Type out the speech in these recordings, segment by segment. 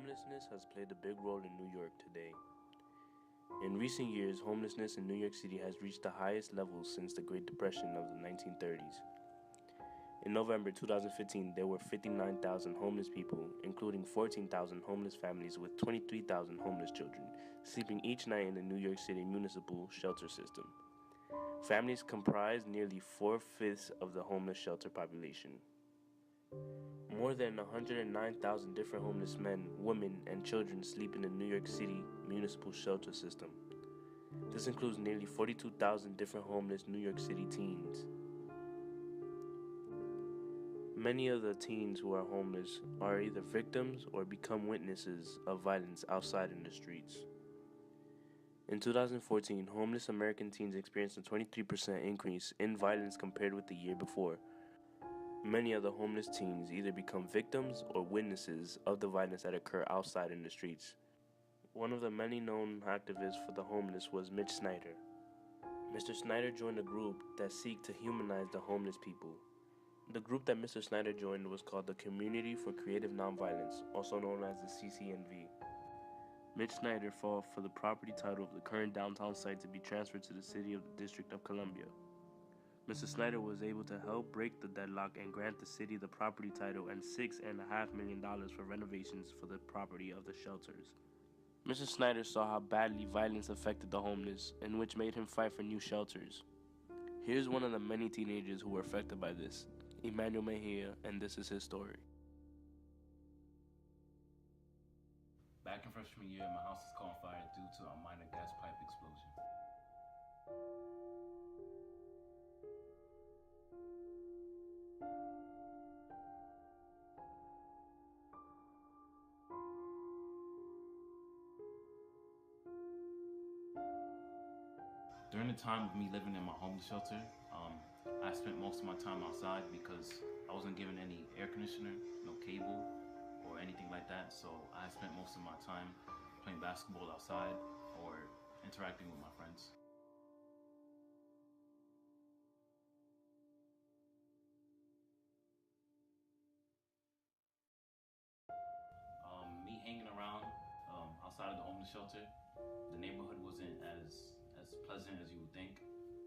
Homelessness has played a big role in New York today. In recent years, homelessness in New York City has reached the highest levels since the Great Depression of the 1930s. In November 2015, there were 59,000 homeless people, including 14,000 homeless families with 23,000 homeless children, sleeping each night in the New York City municipal shelter system. Families comprise nearly 4/5 of the homeless shelter population. More than 109,000 different homeless men, women, and children sleep in the New York City municipal shelter system. This includes nearly 42,000 different homeless New York City teens. Many of the teens who are homeless are either victims or become witnesses of violence outside in the streets. In 2014, homeless American teens experienced a 23% increase in violence compared with the year before. Many of the homeless teens either become victims or witnesses of the violence that occur outside in the streets. One of the many known activists for the homeless was Mitch Snyder. Mr. Snyder joined a group that seek to humanize the homeless people. The group that Mr. Snyder joined was called the Community for Creative Nonviolence, also known as the CCNV. Mitch Snyder fought for the property title of the current downtown site to be transferred to the city of the District of Columbia. Mr. Snyder was able to help break the deadlock and grant the city the property title and $6.5 million for renovations for the property of the shelters. Mr. Snyder saw how badly violence affected the homeless, and which made him fight for new shelters. Here's one of the many teenagers who were affected by this, Emmanuel Mejia, and this is his story. Back in freshman year, my house was caught on fire due to a minor gas pipe explosion. During the time of me living in my homeless shelter, I spent most of my time outside because I wasn't given any air conditioner, no cable, or anything like that. So I spent most of my time playing basketball outside or interacting with my friends. Me hanging around outside of the homeless shelter, the neighborhood wasn't as pleasant as you would think.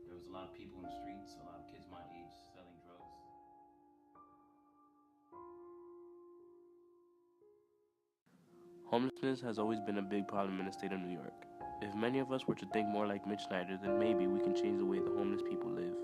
There was a lot of people in the streets, a lot of kids my age selling drugs. Homelessness has always been a big problem in the state of New York. If many of us were to think more like Mitch Snyder, then maybe we can change the way the homeless people live.